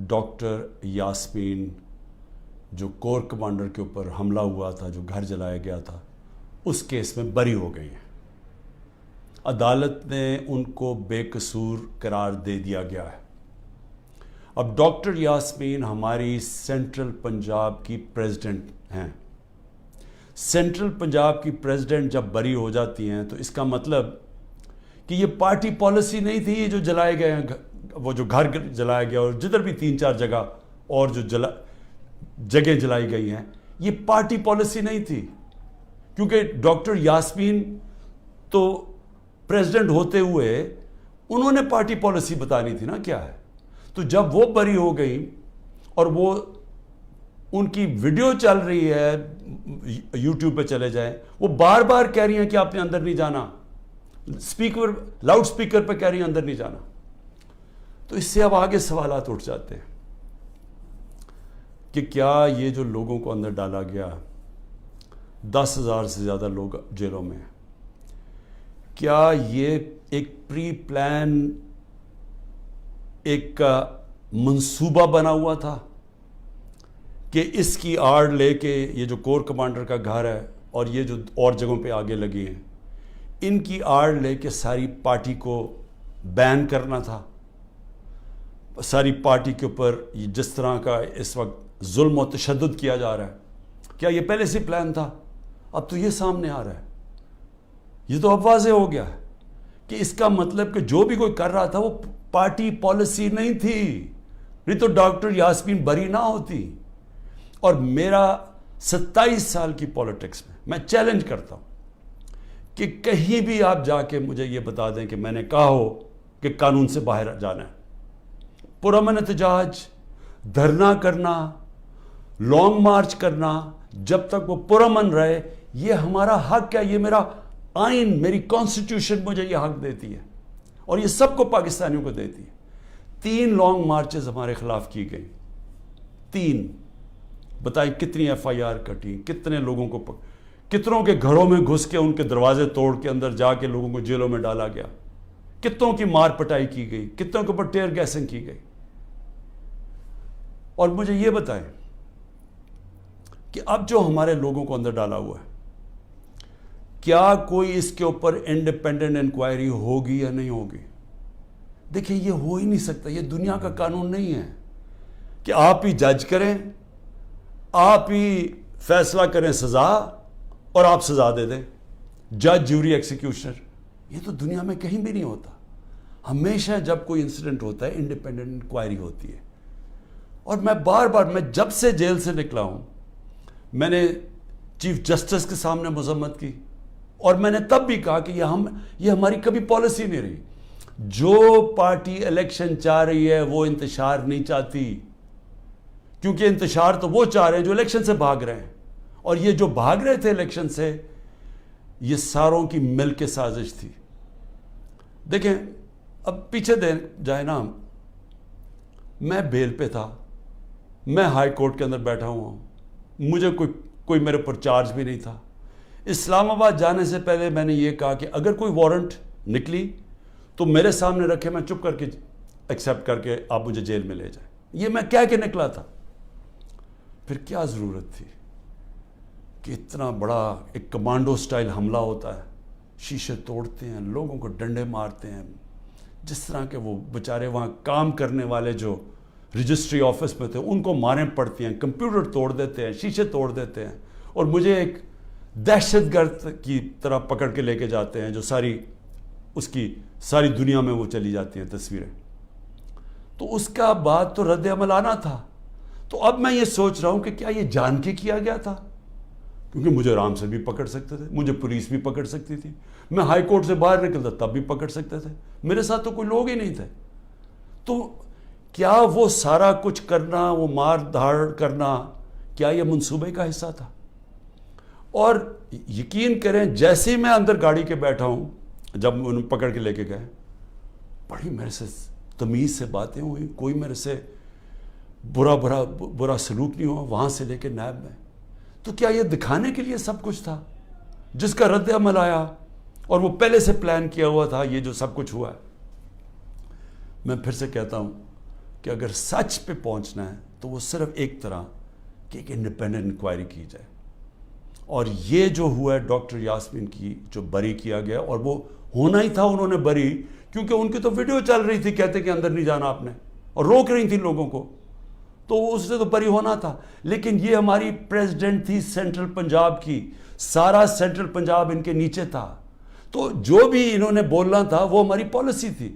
Doctor Yasmin جو corps commander کے اوپر حملہ ہوا تھا، جو گھر جلایا گیا تھا، اس کیس میں بری ہو گئی ہیں. عدالت نے ان کو بے قصور قرار دے دیا گیا ہے. اب ڈاکٹر یاسمین ہماری سینٹرل پنجاب کی پریزیڈنٹ ہیں. سینٹرل پنجاب کی پریزیڈنٹ جب بری ہو جاتی ہیں تو اس کا مطلب کہ یہ پارٹی پالیسی نہیں تھی. یہ جو جلائے گئے ہیں، وہ جو گھر جلایا گیا اور جدھر بھی 3-4 جگہ اور جو جگہ جلائی گئی ہیں، یہ پارٹی پالیسی نہیں تھی. کیونکہ ڈاکٹر یاسمین تو پریزیڈنٹ ہوتے ہوئے انہوں نے پارٹی پالیسی بتانی تھی نا کیا ہے. تو جب وہ بری ہو گئی اور وہ ان کی ویڈیو چل رہی ہے، یوٹیوب پہ چلے جائیں، وہ بار بار کہہ رہی ہیں کہ آپ نے اندر نہیں جانا، لاؤڈ سپیکر پہ کہہ رہی ہیں اندر نہیں جانا. تو اس سے اب آگے سوالات اٹھ جاتے ہیں کہ کیا یہ جو لوگوں کو اندر ڈالا گیا، 10,000 سے زیادہ لوگ جیلوں میں ہیں، کیا یہ ایک پری پلان ایک منصوبہ بنا ہوا تھا کہ اس کی آڑ لے کے یہ جو کور کمانڈر کا گھر ہے اور یہ جو اور جگہوں پہ آگے لگی ہیں، ان کی آڑ لے کے ساری پارٹی کو بین کرنا تھا؟ ساری پارٹی کے اوپر جس طرح کا اس وقت ظلم و تشدد کیا جا رہا ہے، کیا یہ پہلے سے پلان تھا؟ اب تو یہ سامنے آ رہا ہے، یہ تو اب واضح ہو گیا ہے کہ اس کا مطلب کہ جو بھی کوئی کر رہا تھا وہ پارٹی پالیسی نہیں تھی، نہیں تو ڈاکٹر یاسمین بری نہ ہوتی. اور میرا 27 سال کی پولیٹکس میں چیلنج کرتا ہوں کہ کہیں بھی آپ جا کے مجھے یہ بتا دیں کہ میں نے کہا ہو کہ قانون سے باہر جانا ہے. پرامن احتجاج، دھرنا کرنا، لانگ مارچ کرنا، جب تک وہ پرامن رہے، یہ ہمارا حق ہے. یہ میرا آئین، میری کانسٹیٹیوشن مجھے یہ حق دیتی ہے اور یہ سب کو پاکستانیوں کو دیتی ہے. 3 لانگ مارچز ہمارے خلاف کی گئی، 3. بتائیں کتنی FIR کٹی، کتنے لوگوں کو کتنوں کے گھروں میں گھس کے ان کے دروازے توڑ کے اندر جا کے لوگوں کو جیلوں میں ڈالا گیا، کتنوں کی مار پٹائی کی گئی، کتنوں کے اوپر ٹیئر گیسنگ کی گئی. اور مجھے یہ بتائیں کہ اب جو ہمارے لوگوں کو اندر ڈالا ہوا ہے، کیا کوئی اس کے اوپر انڈیپینڈنٹ انکوائری ہوگی یا نہیں ہوگی؟ دیکھیں یہ ہو ہی نہیں سکتا. یہ دنیا کا قانون نہیں ہے کہ آپ ہی جج کریں، آپ ہی فیصلہ کریں سزا اور آپ سزا دے دیں، جج، جیوری، ایکسیکیوشنر. یہ تو دنیا میں کہیں بھی نہیں ہوتا. ہمیشہ جب کوئی انسیڈنٹ ہوتا ہے انڈیپینڈنٹ انکوائری ہوتی ہے. اور میں میں جب سے جیل سے نکلا ہوں، میں نے چیف جسٹس کے سامنے مذمت کی اور میں نے تب بھی کہا کہ یہ ہماری کبھی پالیسی نہیں رہی. جو پارٹی الیکشن چاہ رہی ہے وہ انتشار نہیں چاہتی، کیونکہ انتشار تو وہ چاہ رہے ہیں جو الیکشن سے بھاگ رہے ہیں. اور یہ جو بھاگ رہے تھے الیکشن سے، یہ ساروں کی مل کے سازش تھی. دیکھیں اب پیچھے جائے نا، میں بیل پہ تھا، میں ہائی کورٹ کے اندر بیٹھا ہوا ہوں، مجھے کوئی میرے پر چارج بھی نہیں تھا. اسلام آباد جانے سے پہلے میں نے یہ کہا کہ اگر کوئی وارنٹ نکلی تو میرے سامنے رکھے، میں چپ کر کے ایکسیپٹ کر کے آپ مجھے جیل میں لے جائیں. یہ میں کہہ کے نکلا تھا. پھر کیا ضرورت تھی کہ اتنا بڑا ایک کمانڈو سٹائل حملہ ہوتا ہے، شیشے توڑتے ہیں، لوگوں کو ڈنڈے مارتے ہیں، جس طرح کے وہ بیچارے وہاں کام کرنے والے جو رجسٹری آفس میں تھے ان کو ماریں پڑتی ہیں، کمپیوٹر توڑ دیتے ہیں، شیشے توڑ دیتے ہیں، اور مجھے ایک دہشت گرد کی طرح پکڑ کے لے کے جاتے ہیں، جو ساری دنیا میں وہ چلی جاتی ہیں تصویریں. تو اس کا بعد تو رد عمل آنا تھا. تو اب میں یہ سوچ رہا ہوں کہ کیا یہ جان کے کیا گیا تھا؟ کیونکہ مجھے آرام سے بھی پکڑ سکتے تھے، مجھے پولیس بھی پکڑ سکتی تھی، میں ہائی کورٹ سے باہر نکلتا تب بھی پکڑ سکتے تھے، میرے ساتھ تو کوئی لوگ ہی نہیں تھے. تو کیا وہ سارا کچھ کرنا، وہ مار دھاڑ کرنا، کیا یہ منصوبے کا حصہ تھا؟ اور یقین کریں جیسے ہی میں اندر گاڑی کے بیٹھا ہوں، جب انہوں پکڑ کے لے کے گئے، بڑی میرے سے تمیز سے باتیں ہوئی، کوئی میرے سے برا سلوک نہیں ہوا، وہاں سے لے کے نیب میں. تو کیا یہ دکھانے کے لیے سب کچھ تھا جس کا رد عمل آیا اور وہ پہلے سے پلان کیا ہوا تھا یہ جو سب کچھ ہوا ہے؟ میں پھر سے کہتا ہوں کہ اگر سچ پہ پہنچنا ہے تو وہ صرف ایک طرح کہ ایک انڈیپینڈنٹ انکوائری کی جائے. اور یہ جو ہوا ہے ڈاکٹر یاسمین کی جو بری کیا گیا, اور وہ ہونا ہی تھا انہوں نے بری, کیونکہ ان کی تو ویڈیو چل رہی تھی کہتے کہ اندر نہیں جانا آپ نے, اور روک رہی تھی لوگوں کو, تو اس سے تو بری ہونا تھا. لیکن یہ ہماری پریزیڈنٹ تھی سینٹرل پنجاب کی, سارا سینٹرل پنجاب ان کے نیچے تھا, تو جو بھی انہوں نے بولنا تھا وہ ہماری پالیسی تھی.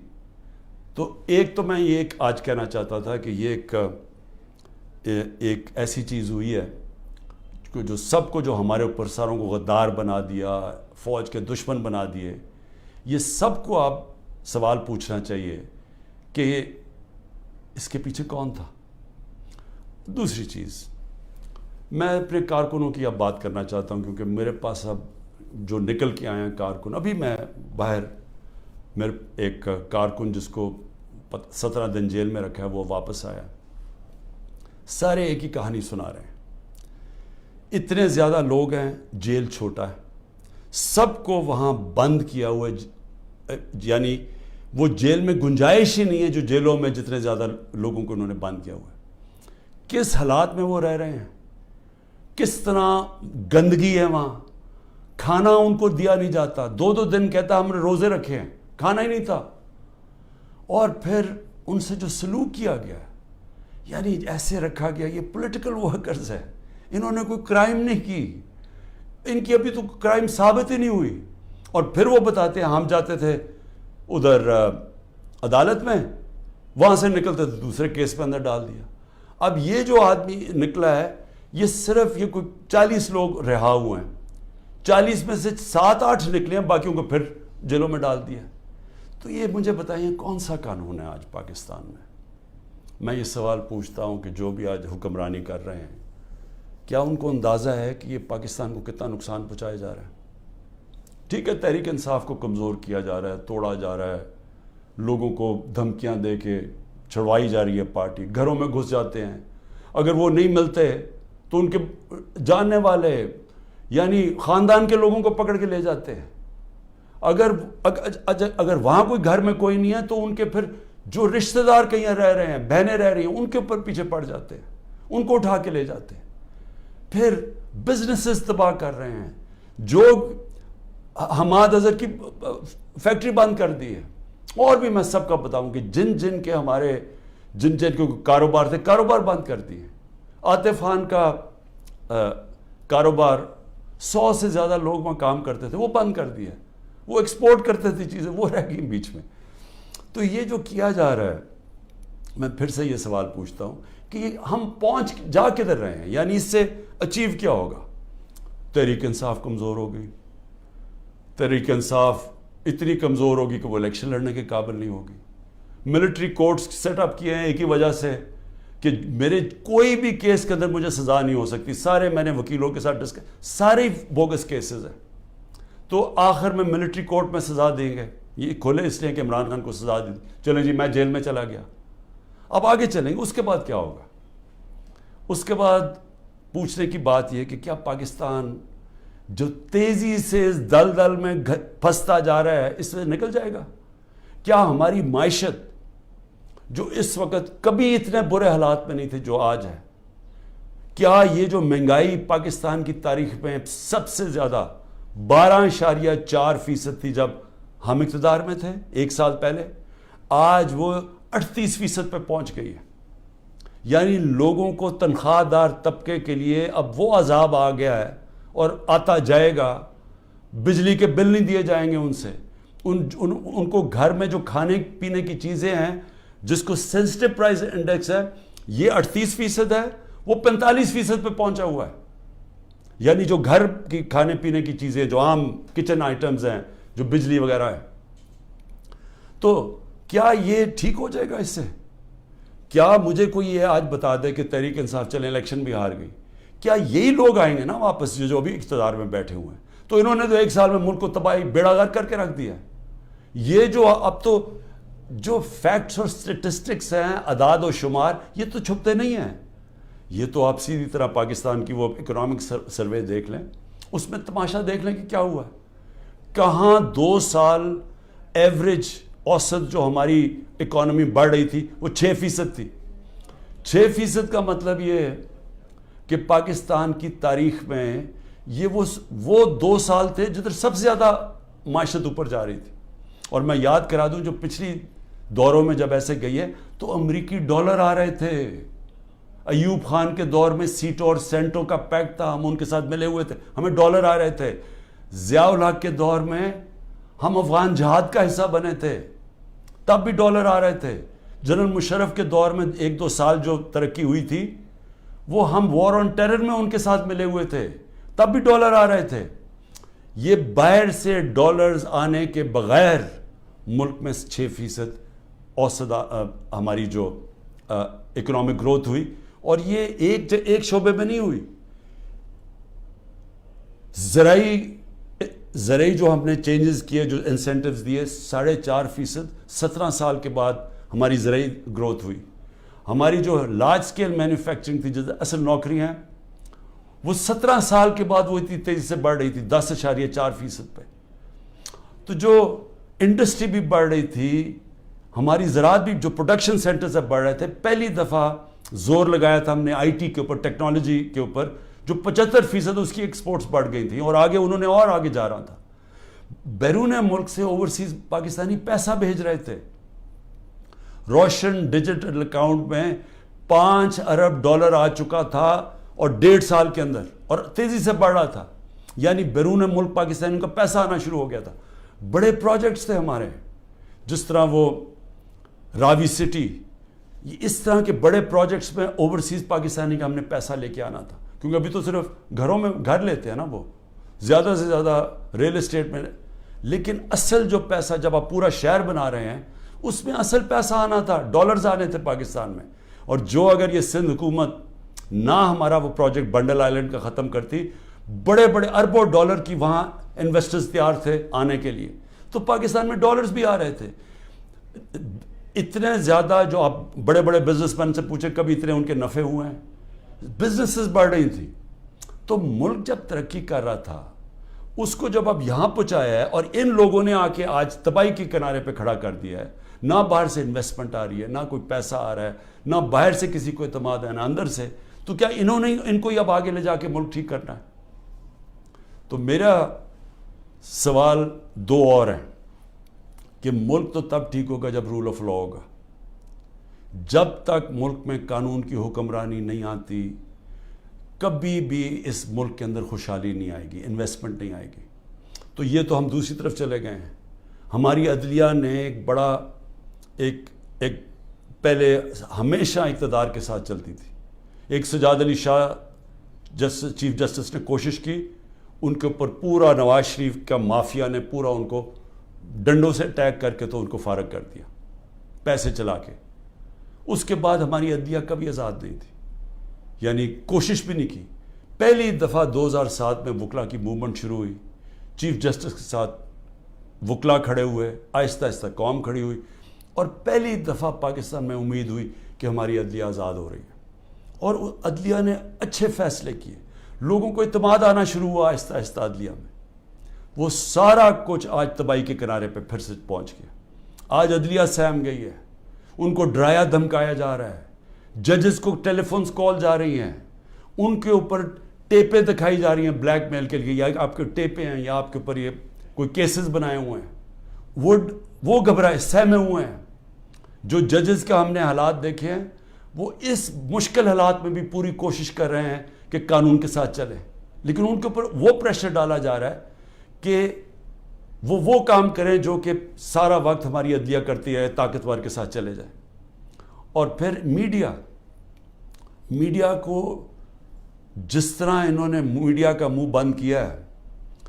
تو ایک تو میں یہ آج کہنا چاہتا تھا کہ یہ ایک ایسی چیز ہوئی ہے جو سب کو, جو ہمارے اوپر ساروں کو غدار بنا دیا, فوج کے دشمن بنا دیے, یہ سب کو آپ سوال پوچھنا چاہیے کہ اس کے پیچھے کون تھا. دوسری چیز, میں اپنے کارکنوں کی اب بات کرنا چاہتا ہوں, کیونکہ میرے پاس اب جو نکل کے آئے ہیں کارکن, ابھی میں باہر, میرے ایک کارکن جس کو 17 دن جیل میں رکھا ہے وہ واپس آیا, سارے ایک ہی کہانی سنا رہے ہیں. اتنے زیادہ لوگ ہیں, جیل چھوٹا ہے, سب کو وہاں بند کیا ہوا ہے, یعنی وہ جیل میں گنجائش ہی نہیں ہے جو جیلوں میں جتنے زیادہ لوگوں کو انہوں نے بند کیا ہوا ہے. کس حالات میں وہ رہ رہے ہیں, کس طرح گندگی ہے وہاں, کھانا ان کو دیا نہیں جاتا, 2 دن کہتا ہم نے روزے رکھے ہیں, کھانا ہی نہیں تھا. اور پھر ان سے جو سلوک کیا گیا, یعنی ایسے رکھا گیا, یہ پولیٹیکل ورکرز ہے, انہوں نے کوئی کرائم نہیں کی, ان کی ابھی تو کرائم ثابت ہی نہیں ہوئی, اور پھر وہ بتاتے ہیں ہم جاتے تھے ادھر عدالت میں, وہاں سے نکلتے تھے دوسرے کیس پہ اندر ڈال دیا. اب یہ جو آدمی نکلا ہے, یہ صرف یہ کوئی 40 لوگ رہا ہوئے ہیں, 40 میں سے 7-8 نکلے ہیں, باقیوں کو پھر جیلوں میں ڈال دیا. تو یہ مجھے بتائیے کون سا قانون ہے آج پاکستان میں؟ میں یہ سوال پوچھتا ہوں کہ جو بھی آج حکمرانی کر رہے ہیں, کیا ان کو اندازہ ہے کہ یہ پاکستان کو کتنا نقصان پہنچایا جا رہا ہے؟ ٹھیک ہے, تحریک انصاف کو کمزور کیا جا رہا ہے, توڑا جا رہا ہے, لوگوں کو دھمکیاں دے کے چھڑوائی جا رہی ہے پارٹی, گھروں میں گھس جاتے ہیں, اگر وہ نہیں ملتے تو ان کے جاننے والے یعنی خاندان کے لوگوں کو پکڑ کے لے جاتے ہیں. اگر وہاں کوئی گھر میں کوئی نہیں ہے تو ان کے پھر جو رشتہ دار کہیں رہ رہے ہیں, بہنیں رہ رہی ہیں, ان کے اوپر پیچھے پڑ جاتے ہیں, ان کو اٹھا کے لے جاتے ہیں. پھر بزنسز تباہ کر رہے ہیں, جو حماد اظہر کی فیکٹری بند کر دی ہے. اور بھی میں سب کا بتاؤں کہ جن کے ہمارے جن کے کاروبار تھے, کاروبار بند کر دیے. عاطف خان کا کاروبار 100 سے زیادہ لوگ وہاں کام کرتے تھے, وہ بند کر دیا. وہ ایکسپورٹ کرتے تھے چیزیں, وہ رہ گئی بیچ میں. تو یہ جو کیا جا رہا ہے, میں پھر سے یہ سوال پوچھتا ہوں کہ ہم پہنچ جا کدھر رہے ہیں, یعنی اس سے اچیو کیا ہوگا؟ تحریک انصاف کمزور ہو گئی, تحریک انصاف اتنی کمزور ہوگی کہ وہ الیکشن لڑنے کے قابل نہیں ہوگی. ملٹری کورٹس سیٹ اپ کیے ہیں ایک ہی وجہ سے کہ میرے کوئی بھی کیس کے اندر مجھے سزا نہیں ہو سکتی, سارے میں نے وکیلوں کے ساتھ سارے بوگس کیسز ہیں, تو آخر میں ملٹری کورٹ میں سزا دیں گے. یہ کھولے اس لیے کہ عمران خان کو سزا دی, چلیں جی میں جیل میں چلا گیا. اب آگے چلیں گے, اس کے بعد کیا ہوگا؟ اس کے بعد پوچھنے کی بات یہ کہ کیا پاکستان جو تیزی سے اس دلدل میں پھنستا جا رہا ہے, اس سے نکل جائے گا؟ کیا ہماری معیشت جو اس وقت کبھی اتنے برے حالات میں نہیں تھے جو آج ہے, کیا یہ جو مہنگائی پاکستان کی تاریخ میں سب سے زیادہ 12.4% تھی جب ہم اقتدار میں تھے 1 سال پہلے, آج وہ 38% پہ پہنچ گئی ہے. یعنی لوگوں کو تنخواہ دار طبقے کے لیے اب وہ عذاب آ گیا ہے اور آتا جائے گا. بجلی کے بل نہیں دیے جائیں گے ان سے, ان کو گھر میں جو کھانے پینے کی چیزیں ہیں جس کو سینسٹیو پرائس انڈیکس ہے, یہ 38% ہے, وہ 45% پہ پہنچا ہوا ہے. یعنی جو گھر کی کھانے پینے کی چیزیں, جو عام کچن آئٹمز ہیں, جو بجلی وغیرہ ہے, تو کیا یہ ٹھیک ہو جائے گا اس سے؟ کیا مجھے کوئی یہ آج بتا دے کہ تحریک انصاف چلیں الیکشن بھی ہار گئی, کیا یہی لوگ آئیں گے نا واپس جو ابھی اقتدار میں بیٹھے ہوئے ہیں؟ تو انہوں نے تو 1 سال میں ملک کو تباہی بیڑا غرق کر کے رکھ دیا. یہ جو اب تو جو فیکٹس اور سٹیٹسٹکس ہیں, اعداد و شمار, یہ تو چھپتے نہیں ہیں. یہ تو آپ سیدھی طرح پاکستان کی وہ اکنامک سروے دیکھ لیں, اس میں تماشا دیکھ لیں کہ کیا ہوا ہے. کہاں 2 سال ایوریج اوسط جو ہماری اکانومی بڑھ رہی تھی وہ 6% تھی, 6% کا مطلب یہ ہے کہ پاکستان کی تاریخ میں یہ وہ 2 سال تھے جدھر سب سے زیادہ معیشت اوپر جا رہی تھی. اور میں یاد کرا دوں جو پچھلی دوروں میں جب ایسے گئی ہے تو امریکی ڈالر آ رہے تھے. ایوب خان کے دور میں سیٹوں اور سینٹوں کا پیکٹ تھا, ہم ان کے ساتھ ملے ہوئے تھے, ہمیں ڈالر آ رہے تھے. ضیاء الحق کے دور میں ہم افغان جہاد کا حصہ بنے تھے, تب بھی ڈالر آ رہے تھے. جنرل مشرف کے دور میں 1-2 سال جو ترقی ہوئی تھی وہ ہم وار آن ٹیرر میں ان کے ساتھ ملے ہوئے تھے, تب بھی ڈالر آ رہے تھے. یہ باہر سے ڈالرز آنے کے بغیر ملک میں 6% اوسط ہماری جو اکنامک گروتھ ہوئی, اور یہ ایک شعبے میں نہیں ہوئی. زرعی جو ہم نے چینجز کیے, جو انسینٹیوز دیے, 4.5%, 17 سال کے بعد ہماری زرعی گروتھ ہوئی. ہماری جو لارج سکیل مینوفیکچرنگ تھی, جو اصل نوکریاں ہیں, وہ 17 سال کے بعد وہ اتنی تیزی سے بڑھ رہی تھی 10.4% پہ. تو جو انڈسٹری بھی بڑھ رہی تھی, ہماری زراعت بھی, جو پروڈکشن سینٹرز بڑھ رہے تھے, پہلی دفعہ زور لگایا تھا ہم نے آئی ٹی کے اوپر, ٹیکنالوجی کے اوپر, جو 75% اس کی ایکسپورٹس بڑھ گئی تھیں, اور آگے انہوں نے اور آگے جا رہا تھا. بیرون ملک سے اوورسیز پاکستانی پیسہ بھیج رہے تھے. روشن ڈیجیٹل اکاؤنٹ میں $5 ارب آ چکا تھا, اور 1.5 سال کے اندر, اور تیزی سے بڑھ رہا تھا. یعنی بیرون ملک پاکستانیوں کا پیسہ آنا شروع ہو گیا تھا. بڑے پروجیکٹس تھے ہمارے, جس طرح وہ راوی سٹی, اس طرح کے بڑے پروجیکٹس میں اوورسیز پاکستانی کا ہم نے پیسہ لے کے آنا تھا. کیونکہ ابھی تو صرف گھروں میں گھر لیتے ہیں نا, وہ زیادہ سے زیادہ ریل اسٹیٹ میں, لیکن اصل جو پیسہ جب آپ پورا شہر بنا رہے ہیں اس میں اصل پیسہ آنا تھا, ڈالرز آنے تھے پاکستان میں. اور جو اگر یہ سندھ حکومت نہ ہمارا وہ پروجیکٹ بنڈل آئلینڈ کا ختم کرتی, بڑے بڑے اربوں ڈالر کی وہاں انویسٹرز تیار تھے آنے کے لیے, تو پاکستان میں ڈالرز بھی آ رہے تھے. اتنے زیادہ, جو آپ بڑے بڑے بزنس مین سے پوچھیں کبھی اتنے ان کے نفع ہوئے ہیں, بزنسز بڑھ رہی تھیں. تو ملک جب ترقی کر رہا تھا, اس کو جب اب یہاں پہنچایا ہے, اور ان لوگوں نے آ کے آج تباہی کے کنارے پہ کھڑا کر دیا ہے. نہ باہر سے انویسٹمنٹ آ رہی ہے, نہ کوئی پیسہ آ رہا ہے, نہ باہر سے کسی کو اعتماد ہے, نہ اندر سے. تو کیا انہوں نے ان کو اب آگے لے جا کے ملک ٹھیک کرنا ہے؟ تو میرا سوال 2 اور ہیں کہ ملک تو تب ٹھیک ہوگا جب رول آف لا ہوگا. جب تک ملک میں قانون کی حکمرانی نہیں آتی, کبھی بھی اس ملک کے اندر خوشحالی نہیں آئے گی, انویسٹمنٹ نہیں آئے گی. تو یہ تو ہم دوسری طرف چلے گئے ہیں. ہماری عدلیہ نے ایک پہلے ہمیشہ اقتدار کے ساتھ چلتی تھی. ایک سجاد علی شاہ چیف جسٹس نے کوشش کی, ان کے اوپر پورا نواز شریف کا مافیا نے پورا ان کو ڈنڈوں سے اٹیک کر کے تو ان کو فارغ کر دیا, پیسے چلا کے. اس کے بعد ہماری عدلیہ کبھی آزاد نہیں تھی, یعنی کوشش بھی نہیں کی. پہلی دفعہ 2007 میں وکلا کی موومنٹ شروع ہوئی, چیف جسٹس کے ساتھ وکلا کھڑے ہوئے, آہستہ آہستہ قوم کھڑی ہوئی, اور پہلی دفعہ پاکستان میں امید ہوئی کہ ہماری عدلیہ آزاد ہو رہی ہے. اور عدلیہ نے اچھے فیصلے کیے, لوگوں کو اعتماد آنا شروع ہوا آہستہ آہستہ عدلیہ میں. وہ سارا کچھ آج تباہی کے کنارے پہ پھر سے پہنچ گیا. آج عدلیہ سہم گئی ہے, ان کو ڈرایا دھمکایا جا رہا ہے, ججز کو ٹیلی فونز کال جا رہی ہیں, ان کے اوپر ٹیپیں دکھائی جا رہی ہیں بلیک میل کے لیے, یا آپ کے ٹیپیں ہیں, یا آپ کے اوپر یہ کوئی کیسز بنائے ہوئے ہیں. وہ گھبرائے, سہمے ہوئے ہیں. جو ججز کا ہم نے حالات دیکھے ہیں, وہ اس مشکل حالات میں بھی پوری کوشش کر رہے ہیں کہ قانون کے ساتھ چلیں, لیکن ان کے اوپر وہ پریشر ڈالا جا رہا ہے کہ وہ کام کریں جو کہ سارا وقت ہماری عدلیہ کرتی ہے, طاقتور کے ساتھ چلے جائیں. اور پھر میڈیا کو جس طرح انہوں نے میڈیا کا منہ بند کیا ہے,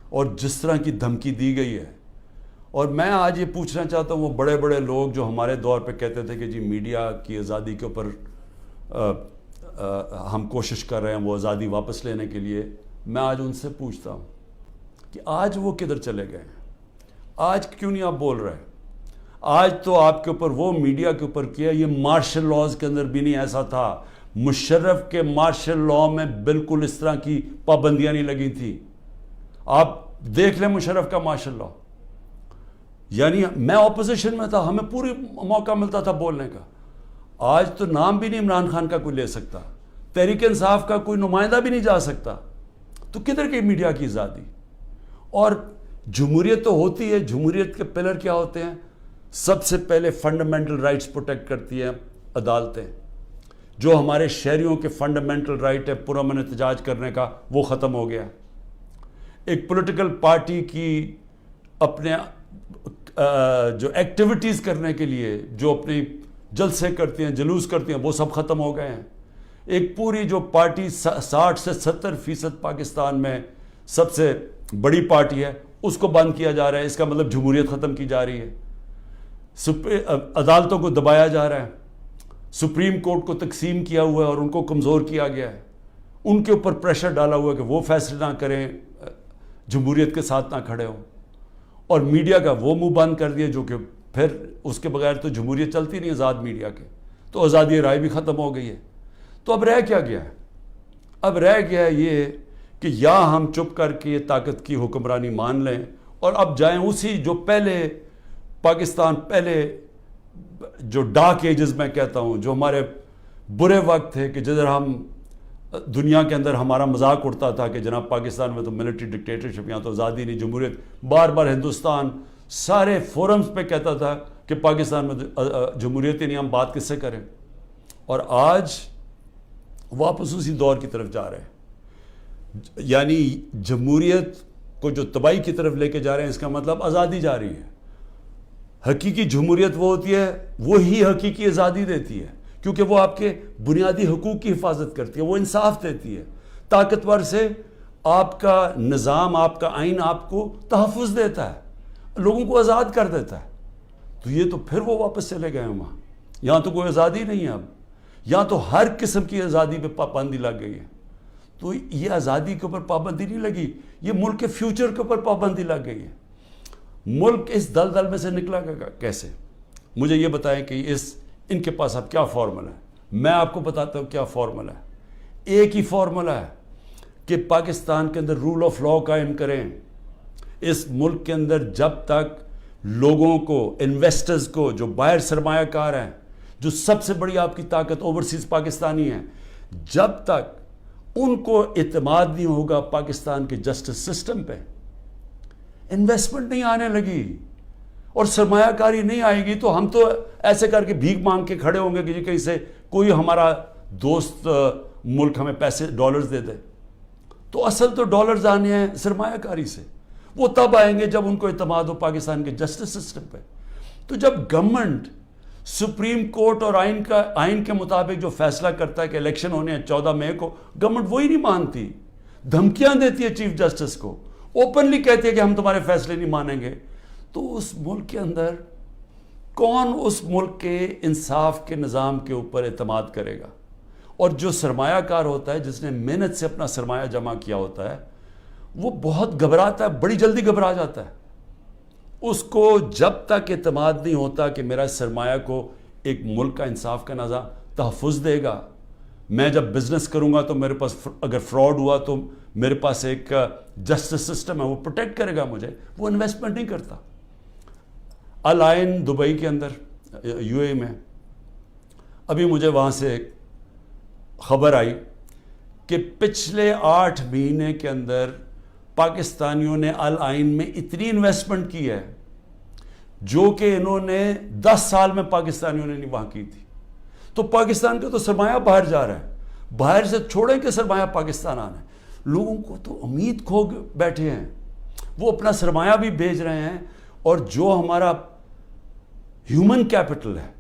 اور جس طرح کی دھمکی دی گئی ہے, اور میں آج یہ پوچھنا چاہتا ہوں, وہ بڑے بڑے لوگ جو ہمارے دور پہ کہتے تھے کہ جی میڈیا کی آزادی کے اوپر ہم کوشش کر رہے ہیں وہ آزادی واپس لینے کے لیے, میں آج ان سے پوچھتا ہوں کہ آج وہ کدھر چلے گئے ہیں؟ آج کیوں نہیں آپ بول رہے؟ آج تو آپ کے اوپر وہ میڈیا کے اوپر کیا, یہ مارشل لاز کے اندر بھی نہیں ایسا تھا. مشرف کے مارشل لا میں بالکل اس طرح کی پابندیاں نہیں لگی تھی. آپ دیکھ لیں مشرف کا مارشل لا, یعنی میں اپوزیشن میں تھا, ہمیں پوری موقع ملتا تھا بولنے کا. آج تو نام بھی نہیں عمران خان کا کوئی لے سکتا, تحریک انصاف کا کوئی نمائندہ بھی نہیں جا سکتا. تو کدھر کی میڈیا کی آزادی؟ اور جمہوریت تو ہوتی ہے, جمہوریت کے پلر کیا ہوتے ہیں؟ سب سے پہلے فنڈامنٹل رائٹس پروٹیکٹ کرتی ہیں عدالتیں. جو ہمارے شہریوں کے فنڈامنٹل رائٹ ہے پرامن احتجاج کرنے کا, وہ ختم ہو گیا. ایک پولیٹیکل پارٹی کی اپنے جو ایکٹیویٹیز کرنے کے لیے جو اپنی جلسے کرتی ہیں, جلوس کرتی ہیں, وہ سب ختم ہو گئے ہیں. ایک پوری جو پارٹی 60 سے 70% پاکستان میں سب سے بڑی پارٹی ہے, اس کو بند کیا جا رہا ہے. اس کا مطلب جمہوریت ختم کی جا رہی ہے. عدالتوں کو دبایا جا رہا ہے. سپریم کورٹ کو تقسیم کیا ہوا ہے اور ان کو کمزور کیا گیا ہے. ان کے اوپر پریشر ڈالا ہوا ہے کہ وہ فیصلے نہ کریں, جمہوریت کے ساتھ نہ کھڑے ہوں. اور میڈیا کا وہ منہ بند کر دیا, جو کہ پھر اس کے بغیر تو جمہوریت چلتی نہیں آزاد میڈیا کے. تو آزادی رائے بھی ختم ہو گئی ہے. تو اب رہ کیا گیا ہے؟ اب رہ گیا ہے یہ کہ یا ہم چپ کر کے یہ طاقت کی حکمرانی مان لیں اور اب جائیں اسی جو پہلے پاکستان پہلے جو ڈارک ایجز میں کہتا ہوں, جو ہمارے برے وقت تھے کہ جدھر ہم دنیا کے اندر ہمارا مذاق اڑتا تھا کہ جناب پاکستان میں تو ملٹری ڈکٹیٹرشپ, یہاں تو آزادی نہیں, جمہوریت. بار بار ہندوستان سارے فورمز پہ کہتا تھا کہ پاکستان میں جمہوریت ہی نہیں, ہم بات کس سے کریں. اور آج واپس اسی دور کی طرف جا رہے ہیں. یعنی جمہوریت کو جو تباہی کی طرف لے کے جا رہے ہیں, اس کا مطلب آزادی جا رہی ہے. حقیقی جمہوریت وہ ہوتی ہے, وہی حقیقی آزادی دیتی ہے, کیونکہ وہ آپ کے بنیادی حقوق کی حفاظت کرتی ہے, وہ انصاف دیتی ہے. طاقتور سے آپ کا نظام, آپ کا آئین آپ کو تحفظ دیتا ہے, لوگوں کو آزاد کر دیتا ہے. تو یہ تو پھر وہ واپس چلے گئے ہیں وہاں. یہاں تو کوئی آزادی نہیں ہے اب. یہاں تو ہر قسم کی آزادی پہ پابندی لگ گئی ہے. تو یہ آزادی کے اوپر پابندی نہیں لگی, یہ ملک کے فیوچر کے اوپر پابندی لگ گئی ہے. ملک اس دلدل میں سے نکلا گا کیسے؟ مجھے یہ بتائیں کہ ان کے پاس اب کیا فارمولا ہے. میں آپ کو بتاتا ہوں کیا فارمولا ہے. ایک ہی فارمولا ہے کہ پاکستان کے اندر رول آف لاء قائم کریں. اس ملک کے اندر جب تک لوگوں کو, انویسٹرز کو, جو باہر سرمایہ کار ہیں, جو سب سے بڑی آپ کی طاقت اوورسیز پاکستانی ہیں, جب تک ان کو اعتماد نہیں ہوگا پاکستان کے جسٹس سسٹم پہ, انویسٹمنٹ نہیں آنے لگی اور سرمایہ کاری نہیں آئے گی, تو ہم تو ایسے کر کے بھیک مانگ کے کھڑے ہوں گے کہ کہیں سے کوئی ہمارا دوست ملک ہمیں پیسے ڈالرز دے دے. تو اصل تو ڈالرز آنے ہیں سرمایہ کاری سے. وہ تب آئیں گے جب ان کو اعتماد ہو پاکستان کے جسٹس سسٹم پہ. تو جب گورنمنٹ سپریم کورٹ اور آئین کے مطابق جو فیصلہ کرتا ہے کہ الیکشن ہونے ہیں 14 مئی کو, گورنمنٹ وہی نہیں مانتی, دھمکیاں دیتی ہے چیف جسٹس کو, اوپنلی کہتی ہے کہ ہم تمہارے فیصلے نہیں مانیں گے. تو اس ملک کے اندر کون اس ملک کے انصاف کے نظام کے اوپر اعتماد کرے گا؟ اور جو سرمایہ کار ہوتا ہے, جس نے محنت سے اپنا سرمایہ جمع کیا ہوتا ہے, وہ بہت گھبراتا ہے, بڑی جلدی گھبرا جاتا ہے. اس کو جب تک اعتماد نہیں ہوتا کہ میرا سرمایہ کو ایک ملک کا انصاف کا نظام تحفظ دے گا, میں جب بزنس کروں گا تو میرے پاس اگر فراڈ ہوا تو میرے پاس ایک جسٹس سسٹم ہے, وہ پروٹیکٹ کرے گا مجھے, وہ انویسٹمنٹ نہیں کرتا. الائن دبئی کے اندر, یو اے میں, ابھی مجھے وہاں سے خبر آئی کہ پچھلے 8 مہینے کے اندر پاکستانیوں نے الائن میں اتنی انویسٹمنٹ کی ہے جو کہ انہوں نے 10 سال میں پاکستانیوں نے نہیں وہاں کی تھی. تو پاکستان کا تو سرمایہ باہر جا رہا ہے, باہر سے چھوڑیں کہ سرمایہ پاکستان آنا ہے. لوگوں کو تو امید کھو بیٹھے ہیں, وہ اپنا سرمایہ بھی بھیج رہے ہیں, اور جو ہمارا ہیومن کیپٹل ہے,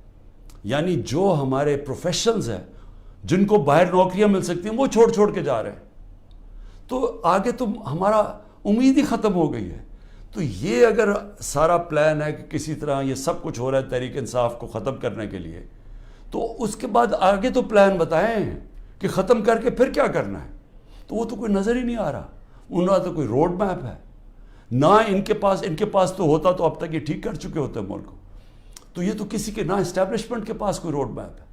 یعنی جو ہمارے پروفیشنلز ہیں جن کو باہر نوکریاں مل سکتی ہیں, وہ چھوڑ کے جا رہے ہیں. تو آگے تو ہمارا امید ہی ختم ہو گئی ہے. تو یہ اگر سارا پلان ہے کہ کسی طرح یہ سب کچھ ہو رہا ہے تحریک انصاف کو ختم کرنے کے لیے, تو اس کے بعد آگے تو پلان بتائیں کہ ختم کر کے پھر کیا کرنا ہے. تو وہ تو کوئی نظر ہی نہیں آ رہا. ان کا تو کوئی روڈ میپ ہے نہ ان کے پاس تو ہوتا تو اب تک یہ ٹھیک کر چکے ہوتے ملک کو. تو یہ تو کسی کے نہ اسٹیبلشمنٹ کے پاس کوئی روڈ میپ ہے.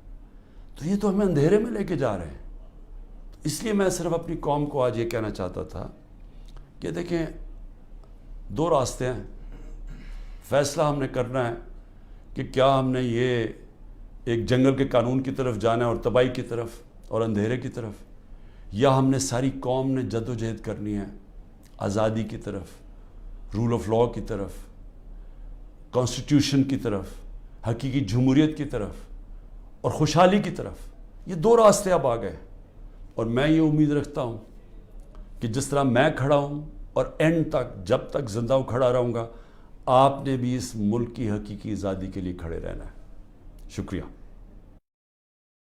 تو یہ تو ہمیں اندھیرے میں لے کے جا رہے ہیں. اس لیے میں صرف اپنی قوم کو آج یہ کہنا چاہتا تھا کہ دیکھیں, 2 راستے ہیں. فیصلہ ہم نے کرنا ہے کہ کیا ہم نے یہ ایک جنگل کے قانون کی طرف جانا ہے اور تباہی کی طرف اور اندھیرے کی طرف، یا ہم نے ساری قوم نے جد و جہد کرنی ہے آزادی کی طرف، رول آف لاء کی طرف، کانسٹیٹیوشن کی طرف، حقیقی جمہوریت کی طرف اور خوشحالی کی طرف. یہ دو راستے اب آ گئے، اور میں یہ امید رکھتا ہوں کہ جس طرح میں کھڑا ہوں اور اینڈ تک جب تک زندہ ہوں کھڑا رہوں گا، آپ نے بھی اس ملک کی حقیقی آزادی کے لیے کھڑے رہنا ہے. شکریہ.